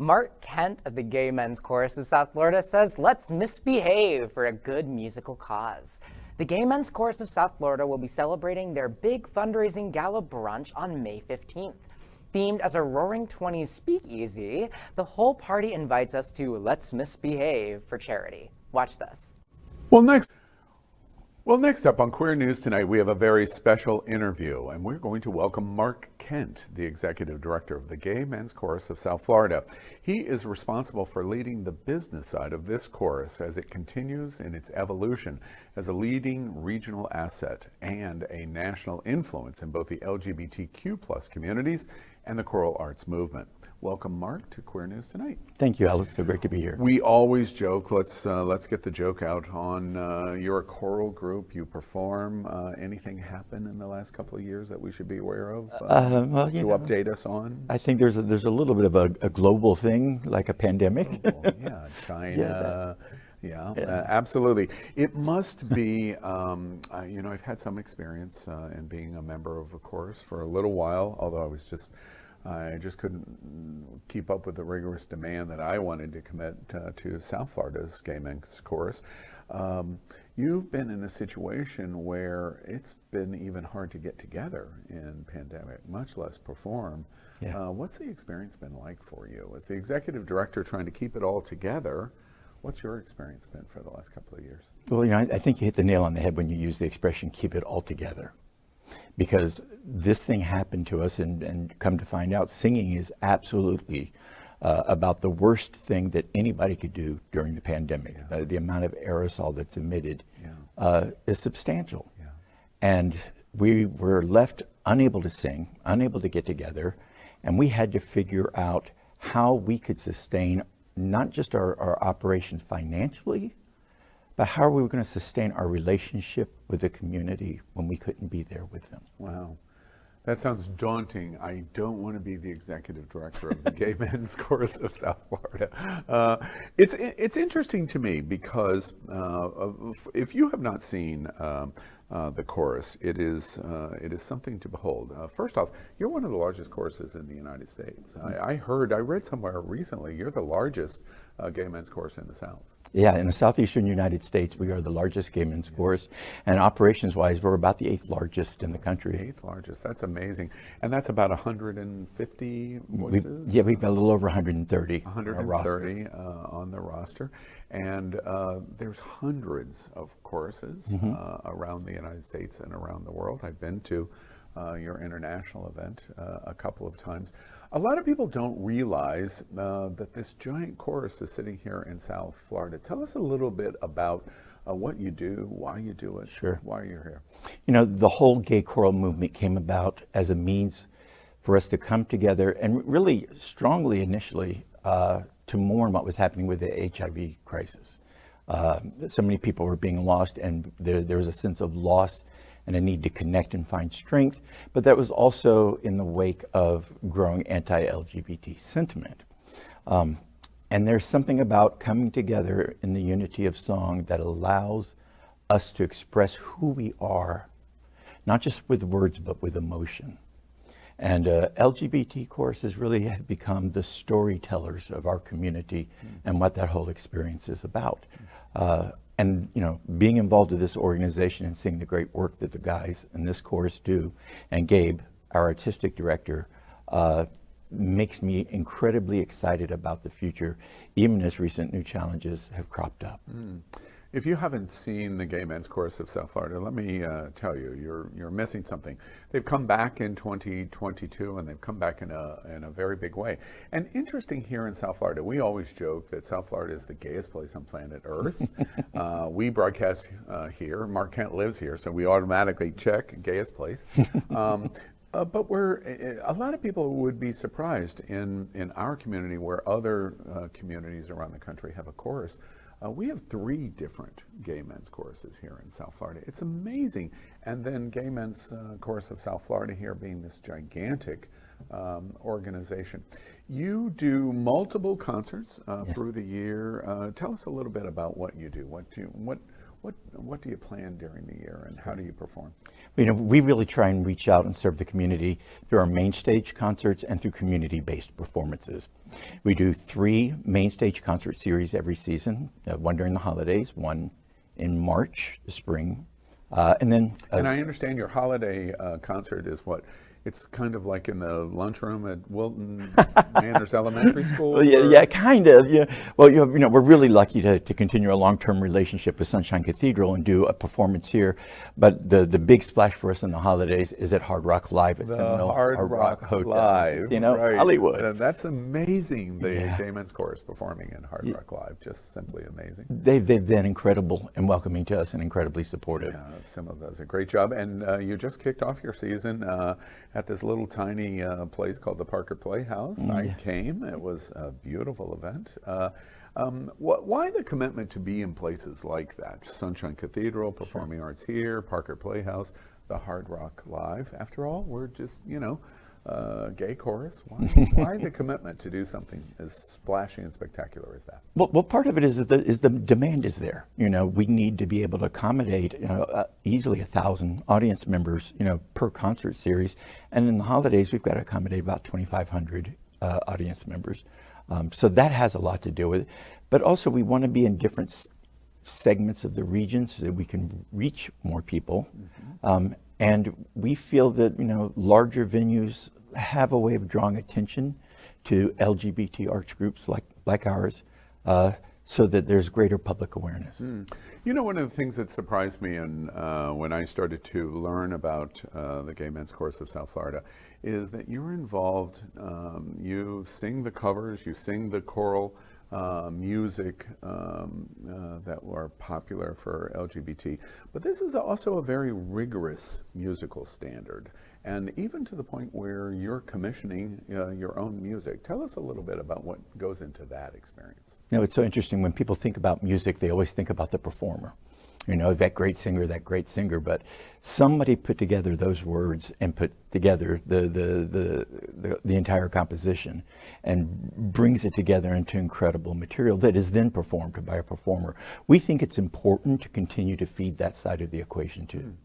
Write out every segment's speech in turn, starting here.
Mark Kent of the Gay Men's Chorus of South Florida says, let's misbehave for a good musical cause. The Gay Men's Chorus of South Florida will be celebrating their big fundraising gala brunch on May 15th. Themed as a Roaring 20s speakeasy, the whole party invites us to let's misbehave for charity. Watch this. Well, next up on Queer News Tonight, we have a very special interview, and we're going to welcome Mark Kent, the Executive Director of the Gay Men's Chorus of South Florida. He is responsible for leading the business side of this chorus as it continues in its evolution as a leading regional asset and a national influence in both the LGBTQ+ communities and the choral arts movement. Welcome, Mark, to Queer News Tonight. Thank you, Alice. So great to be here. We always joke. Let's get the joke out on. You're a choral group. You perform. Anything happen in the last couple of years that we should be aware of to update us on? I think there's a little bit of a global thing, like a pandemic. Oh, yeah, China. Absolutely. It must be, I've had some experience in being a member of a chorus for a little while, although I just couldn't keep up with the rigorous demand that I wanted to commit to South Florida's Gay Men's Chorus. You've been in a situation where it's been even hard to get together in pandemic, much less perform. Yeah. What's the experience been like for you? As the executive director trying to keep it all together, what's your experience been for the last couple of years? Well, I think you hit the nail on the head when you use the expression, keep it all together. Because this thing happened to us, and come to find out, singing is absolutely about the worst thing that anybody could do during the pandemic. Yeah. The amount of aerosol that's emitted is substantial. Yeah. And we were left unable to sing, unable to get together, and we had to figure out how we could sustain not just our operations financially, but how are we going to sustain our relationship with the community when we couldn't be there with them? Wow. That sounds daunting. I don't want to be the executive director of the Gay Men's Chorus of South Florida. It's interesting to me because if you have not seen the chorus, it is something to behold. First off, you're one of the largest choruses in the United States. I read somewhere recently, you're the largest Gay Men's Chorus in the South. Yeah, in the southeastern United States, we are the largest Gay Men's Chorus, and operations-wise, we're about the 8th largest in the country. 8th largest, that's amazing. And that's about 150 voices? We've got a little over 130. 130 on the roster. And there's hundreds of choruses around the United States and around the world. I've been to your international event a couple of times. A lot of people don't realize that this giant chorus is sitting here in South Florida. Tell us a little bit about what you do, why you do it, Sure. Why you're here. The whole gay choral movement came about as a means for us to come together and really strongly initially to mourn what was happening with the HIV crisis. So many people were being lost, and there was a sense of loss and a need to connect and find strength, but that was also in the wake of growing anti-LGBT sentiment. And there's something about coming together in the unity of song that allows us to express who we are, not just with words, but with emotion. And LGBT choruses really have become the storytellers of our community and what that whole experience is about. And being involved with this organization and seeing the great work that the guys in this chorus do, and Gabe, our artistic director, makes me incredibly excited about the future, even as recent new challenges have cropped up. If you haven't seen the Gay Men's Chorus of South Florida, let me tell you, you're missing something. They've come back in 2022, and they've come back in a very big way. And interesting here in South Florida, we always joke that South Florida is the gayest place on planet Earth. We broadcast here. Mark Kent lives here, so we automatically check gayest place. But a lot of people would be surprised in our community, where other communities around the country have a chorus. We have 3 different Gay Men's Choruses here in South Florida. It's amazing. And then Gay Men's Chorus of South Florida here being this gigantic organization. You do multiple concerts Yes. through the year. Tell us a little bit about what you do. What do you plan during the year, and how do you perform? You know, we really try and reach out and serve the community through our main stage concerts and through community-based performances. We do 3 main stage concert series every season, one during the holidays, one in March, the spring, and then... and I understand your holiday concert is what? It's kind of like in the lunchroom at Wilton Manors Elementary School? Well, yeah, kind of. Yeah. Well, you know, we're really lucky to continue a long-term relationship with Sunshine Cathedral and do a performance here. But the big splash for us in the holidays is at Hard Rock Live at Seminole Hard Rock Hotel. Live, You know, right. Hollywood. That's amazing. The Yeah. Gay Men's Chorus performing in Hard Rock Live, just simply amazing. They've been incredible and welcoming to us and incredibly supportive. Yeah, Simo does a great job. And you just kicked off your season at this little tiny place called the Parker Playhouse. I came. It was a beautiful event. Why the commitment to be in places like that? Sunshine Cathedral, Performing Arts here, Parker Playhouse, the Hard Rock Live. After all, we're just, you know, gay chorus. Why the commitment to do something as splashy and spectacular as that? Well, part of it is the demand is there. You know, we need to be able to accommodate easily 1,000 audience members, you know, per concert series, and in the holidays we've got to accommodate about 2,500 audience members. So that has a lot to do with it. But also we want to be in different segments of the region so that we can reach more people. And we feel that, you know, larger venues have a way of drawing attention to LGBT arts groups like ours, so that there's greater public awareness. You know, one of the things that surprised me when I started to learn about the Gay Men's Chorus of South Florida is that you're involved, you sing the covers, you sing the choral music that were popular for LGBT. But this is also a very rigorous musical standard, and even to the point where you're commissioning your own music. Tell us a little bit about what goes into that experience. You know, it's so interesting. When people think about music, they always think about the performer. You know, that great singer, but somebody put together those words and put together the entire composition and brings it together into incredible material that is then performed by a performer. We think it's important to continue to feed that side of the equation too.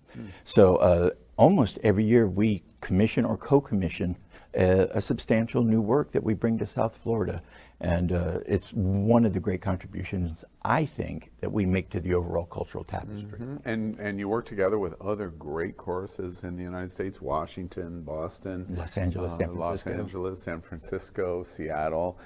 So almost every year we commission or co-commission a substantial new work that we bring to South Florida. And it's one of the great contributions, I think, that we make to the overall cultural tapestry. And you work together with other great choruses in the United States: Washington, Boston, Los Angeles, San Francisco. Los Angeles, San Francisco, Seattle.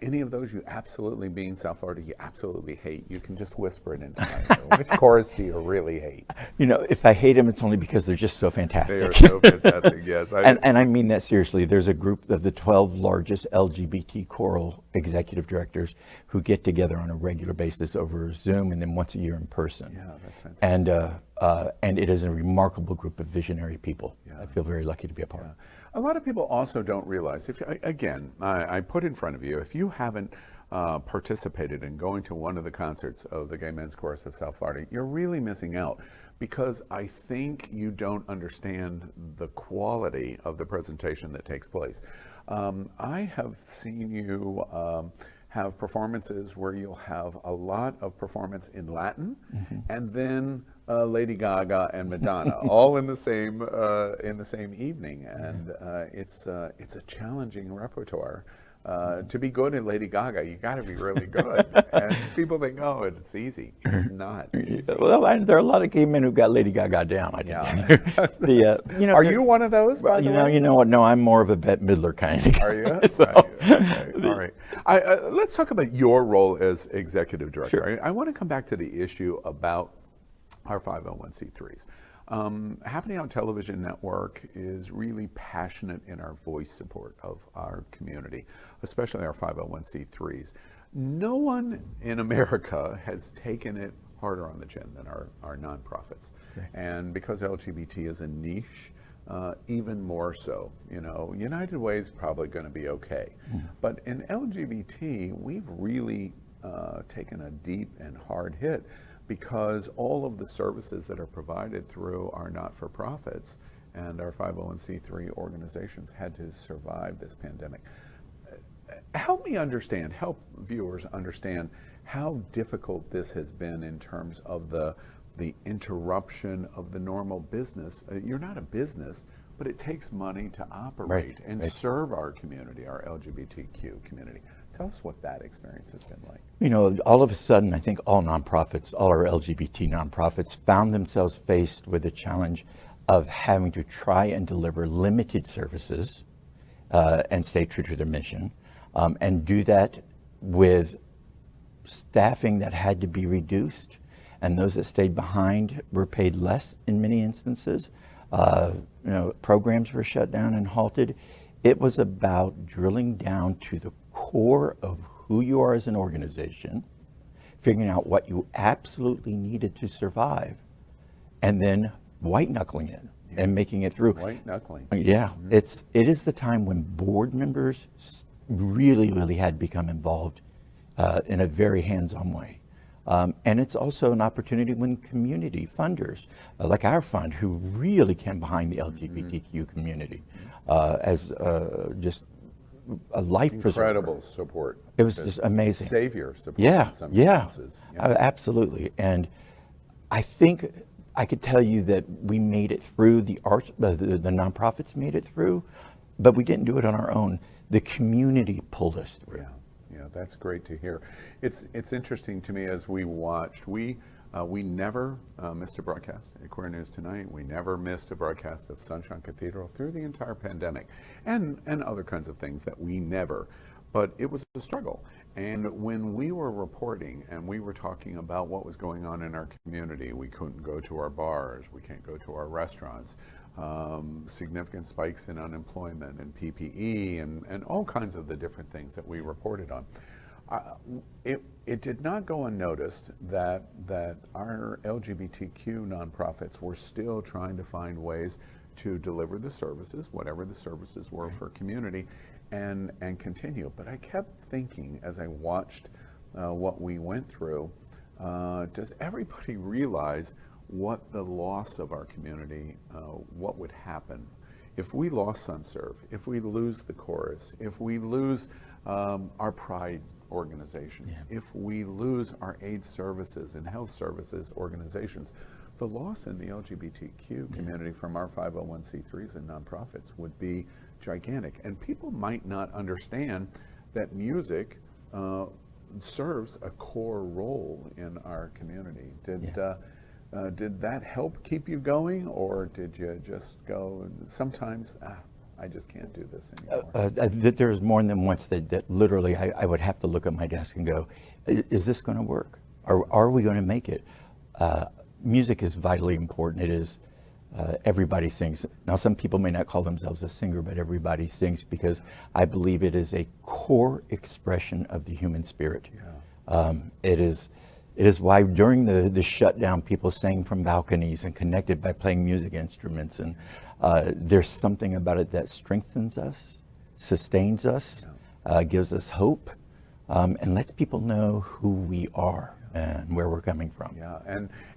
Any of those you absolutely, being South Florida, you absolutely hate? You can just whisper it into my ear. Which chorus do you really hate? You know, if I hate them, it's only because they're just so fantastic. They are so fantastic, yes. And I mean that seriously. There's a group of the 12 largest LGBT choral executive directors who get together on a regular basis over Zoom and then once a year in person. Yeah, that's fantastic. And it is a remarkable group of visionary people. Yeah. I feel very lucky to be a part of. A lot of people also don't realize, again, I put in front of you, if you haven't participated in going to one of the concerts of the Gay Men's Chorus of South Florida, you're really missing out, because I think you don't understand the quality of the presentation that takes place. I have seen you have performances where you'll have a lot of performance in Latin, and then Lady Gaga and Madonna all in the same evening, and it's a challenging repertoire. To be good in Lady Gaga, you got to be really good. And people think, oh, it's easy. It's not easy. Well, there are a lot of gay men who got Lady Gaga down. I think. You know, are you one of those? By the way? You know what? No, I'm more of a Bette Midler kind of guy. Are you? So. Okay. All right. Let's talk about your role as executive director. Sure. I want to come back to the issue about our 501c3s. Happening on Television Network is really passionate in our voice support of our community, especially our 501c3s. No one in America has taken it harder on the chin than our nonprofits. Okay. And because LGBT is a niche, even more so. You know, United Way is probably going to be okay. But in LGBT, we've really taken a deep and hard hit, because all of the services that are provided through our not-for-profits and our 501c3 organizations had to survive this pandemic. help me understand, help viewers understand how difficult this has been in terms of the interruption of the normal business. You're not a business, but it takes money to operate and serve our community, our LGBTQ community. Tell us what that experience has been like. You know, all of a sudden, I think all nonprofits, all our LGBT nonprofits found themselves faced with the challenge of having to try and deliver limited services and stay true to their mission, and do that with staffing that had to be reduced, and those that stayed behind were paid less in many instances. Programs were shut down and halted. It was about drilling down to the core of who you are as an organization, figuring out what you absolutely needed to survive, and then white knuckling it and making it through. White knuckling. Yeah, it is the time when board members really had become involved in a very hands-on way. And it's also an opportunity when community funders, like our fund, who really came behind the LGBTQ community as just a life preserver. Incredible support. It was just amazing. Savior support. Yeah, in some yeah, cases. absolutely. And I think I could tell you that we made it through, the nonprofits made it through, but we didn't do it on our own. The community pulled us through. Yeah, that's great to hear. It's interesting to me as we watched. We never missed a broadcast at Queer News Tonight. We never missed a broadcast of Sunshine Cathedral through the entire pandemic, and other kinds of things that we never. But it was a struggle. And when we were reporting and we were talking about what was going on in our community, we couldn't go to our bars, we can't go to our restaurants, significant spikes in unemployment and PPE and all kinds of the different things that we reported on. It did not go unnoticed that our LGBTQ nonprofits were still trying to find ways to deliver the services, whatever the services were for community, and continue. But I kept thinking as I watched what we went through, does everybody realize what the loss of our community, what would happen if we lost SunServe, if we lose the chorus, if we lose our pride organizations, if we lose our AIDS services and health services organizations? The loss in the LGBTQ community from our 501c3s and nonprofits would be gigantic. And people might not understand that music serves a core role in our community. Did that help keep you going, or did you just go, sometimes, I just can't do this anymore? There's more than once that literally I would have to look at my desk and go, is this going to work? Are we going to make it? Music is vitally important. It is, everybody sings. Now, some people may not call themselves a singer, but everybody sings, because I believe it is a core expression of the human spirit. It is why during the shutdown, people sang from balconies and connected by playing music instruments. And there's something about it that strengthens us, sustains us, gives us hope, and lets people know who we are and where we're coming from.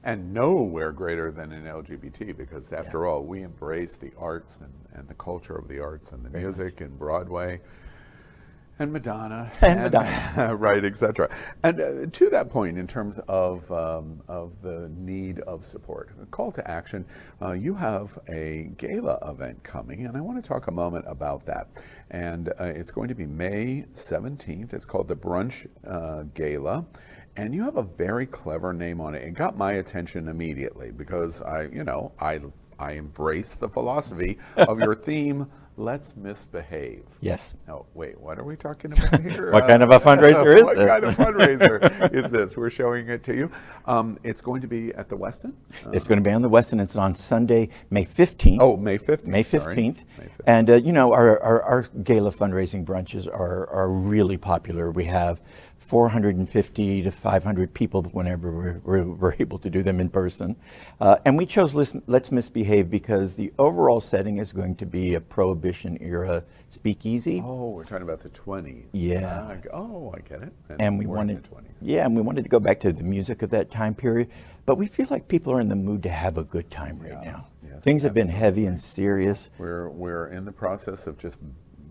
And nowhere greater than in LGBT, because after all, we embrace the arts and the culture of the arts and the music and Broadway and Madonna right, etc. And to that point, in terms of the need of support, a call to action, you have a gala event coming, and I want to talk a moment about that. And it's going to be May 17th. It's called the Brunch Gala. And you have a very clever name on it. It got my attention immediately because I embrace the philosophy of your theme, let's misbehave. Yes. Now, wait, what are we talking about here? What kind of a fundraiser is this? What kind of fundraiser is this? We're showing it to you. It's going to be at the Westin? It's going to be on the Westin. It's on Sunday, May 15th. Oh, May 15th. May 15th. Sorry. May 15th. And, our gala fundraising brunches are really popular. We have 450 to 500 people whenever we're able to do them in person. And we chose Let's Misbehave because the overall setting is going to be a Prohibition era speakeasy. Oh, we're talking about the 20s. Yeah. I get it. And we wanted, and we wanted to go back to the music of that time period, but we feel like people are in the mood to have a good time right now. Yes, Things have been heavy and serious. We're in the process of just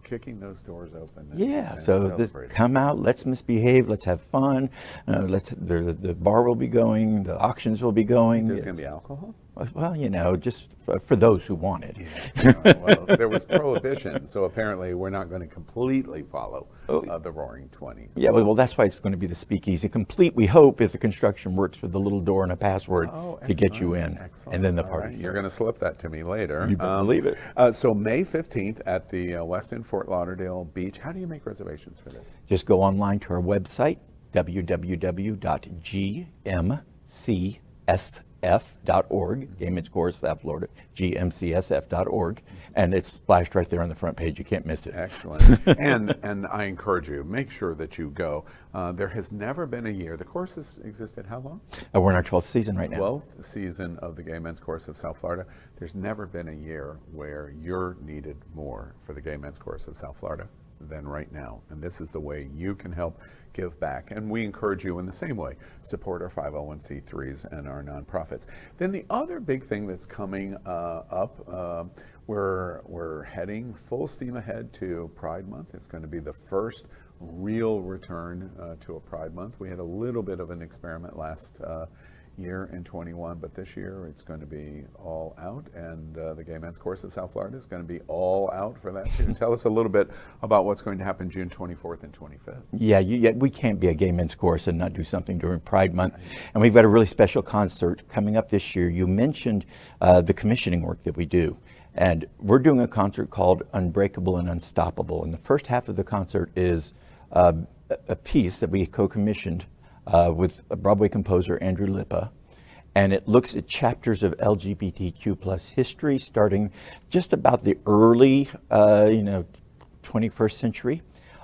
kicking those doors open. Yeah, and so celebrating. come out, let's misbehave, let's have fun. The bar will be going, the auctions will be going. There's going to be alcohol? Well, just for those who want it. Yes. Well, there was prohibition, so apparently we're not going to completely follow the Roaring Twenties. Yeah, well, that's why it's going to be the speakeasy complete, we hope, if the construction works with the little door and a password to get you in. Excellent. And then the All party right. starts. You're going to slip that to me later. You better believe it. So May 15th at the Westin Fort Lauderdale Beach. How do you make reservations for this? Just go online to our website, www.gmcsf.org, Game Men's Chorus South Florida, GMCSF.org, and it's splashed right there on the front page. You can't miss it. Excellent. and I encourage you, make sure that you go. There has never been a year. The course has existed how long? We're in our 12th season right now. 12th season of the Gay Men's Chorus of South Florida. There's never been a year where you're needed more for the Gay Men's Chorus of South Florida than right now. And this is the way you can help give back. And we encourage you in the same way, support our 501c3s and our nonprofits. Then the other big thing that's coming up, we're heading full steam ahead to Pride Month. It's going to be the first real return to a Pride Month. We had a little bit of an experiment last year in 21, but this year it's going to be all out, and the Gay Men's Chorus of South Florida is going to be all out for that too. Tell us a little bit about what's going to happen June 24th and 25th. Yeah, we can't be a Gay Men's Chorus and not do something during Pride Month. And we've got a really special concert coming up this year. You mentioned the commissioning work that we do. And we're doing a concert called Unbreakable and Unstoppable. And the first half of the concert is a piece that we co-commissioned with a Broadway composer, Andrew Lippa. And it looks at chapters of LGBTQ plus history, starting just about the early, 21st century.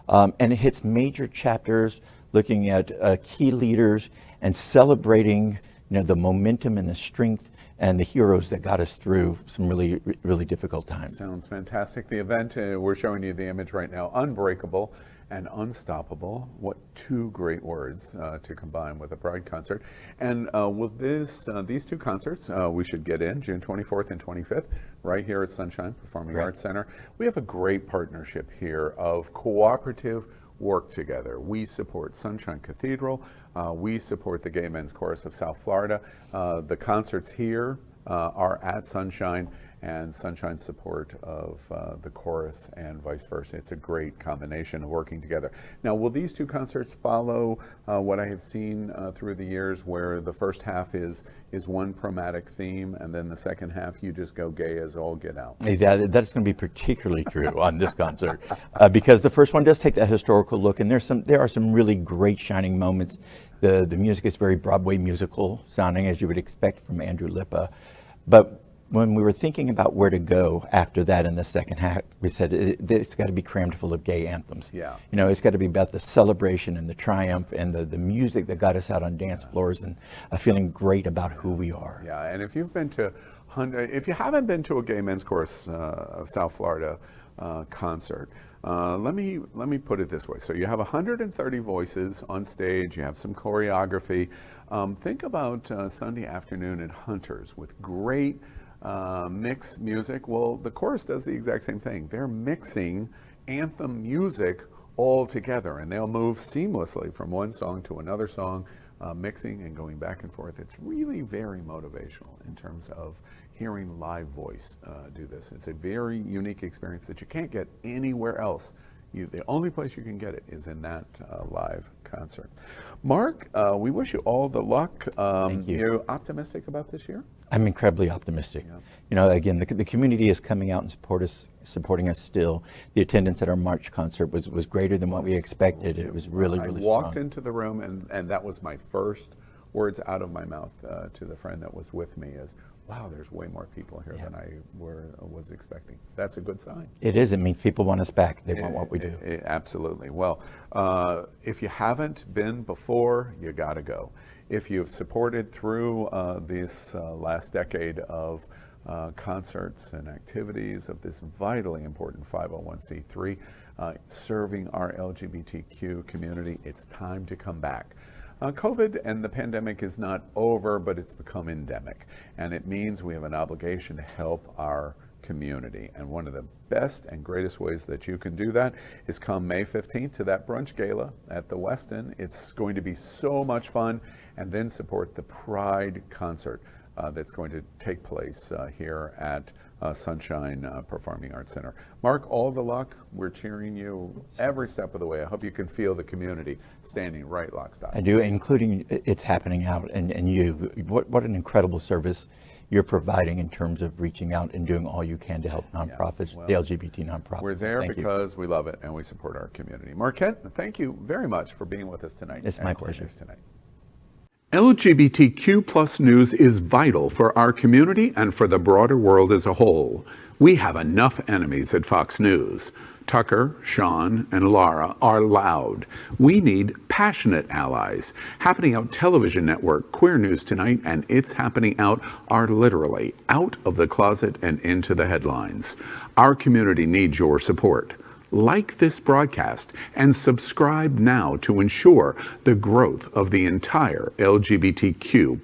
And it hits major chapters looking at key leaders and celebrating, the momentum and the strength and the heroes that got us through some really, really difficult times. Sounds fantastic. The event, we're showing you the image right now, Unbreakable and Unstoppable. What two great words to combine with a Pride concert. And with these two concerts, we should get in June 24th and 25th, right here at Sunshine Performing Arts Center. We have a great partnership here of cooperative work together. We support Sunshine Cathedral. We support the Gay Men's Chorus of South Florida. The concerts here are at Sunshine, and Sunshine's support of the chorus and vice versa. It's a great combination of working together. Now, will these two concerts follow what I have seen through the years, where the first half is one chromatic theme, and then the second half you just go gay as all get out? That's going to be particularly true on this concert, because the first one does take that historical look, and there are some really great shining moments. The music is very Broadway musical sounding, as you would expect from Andrew Lippa. But when we were thinking about where to go after that in the second half, we said it's got to be crammed full of gay anthems. Yeah. It's got to be about the celebration and the triumph and the music that got us out on dance floors and feeling great about who we are. Yeah, and if you haven't been to a Gay Men's Chorus of South Florida concert, let me put it this way. So you have 130 voices on stage, you have some choreography. Think about Sunday afternoon at Hunter's with great mixed music. Well, the chorus does the exact same thing. They're mixing anthem music all together, and they'll move seamlessly from one song to another song, mixing and going back and forth. It's really very motivational in terms of hearing live voice do this. It's a very unique experience that you can't get anywhere else. The only place you can get it is in that live concert. Mark, we wish you all the luck. Thank you. You're optimistic about this year? I'm incredibly optimistic. Yeah. Again, the community is coming out and supporting us still. The attendance at our March concert was greater than what we expected. It was really, really I walked strong. into the room, and that was my first words out of my mouth to the friend that was with me is, wow, there's way more people here than I was expecting. That's a good sign. It is. It means people want us back. They want what we do. Absolutely. Well, if you haven't been before, you got to go. If you've supported through this last decade of concerts and activities of this vitally important 501c3 serving our LGBTQ community, it's time to come back. COVID and the pandemic is not over, but it's become endemic. And it means we have an obligation to help our community. And one of the best and greatest ways that you can do that is come May 15th to that brunch gala at the Westin. It's going to be so much fun. And then support the Pride concert that's going to take place here at Sunshine Performing Arts Center. Mark, all the luck. We're cheering you every step of the way. I hope you can feel the community standing right lockstep. I do, including it's happening out, and you. What an incredible service you're providing in terms of reaching out and doing all you can to help nonprofits, the LGBT nonprofits. We're there because we love it and we support our community. Marquette, thank you very much for being with us tonight. It's my pleasure. Tonight. LGBTQ plus news is vital for our community and for the broader world as a whole. We have enough enemies at Fox News. Tucker, Sean, and Laura are loud. We need passionate allies. Happening Out Television Network, Queer News Tonight, and It's Happening Out are literally out of the closet and into the headlines. Our community needs your support. Like this broadcast and subscribe now to ensure the growth of the entire LGBTQ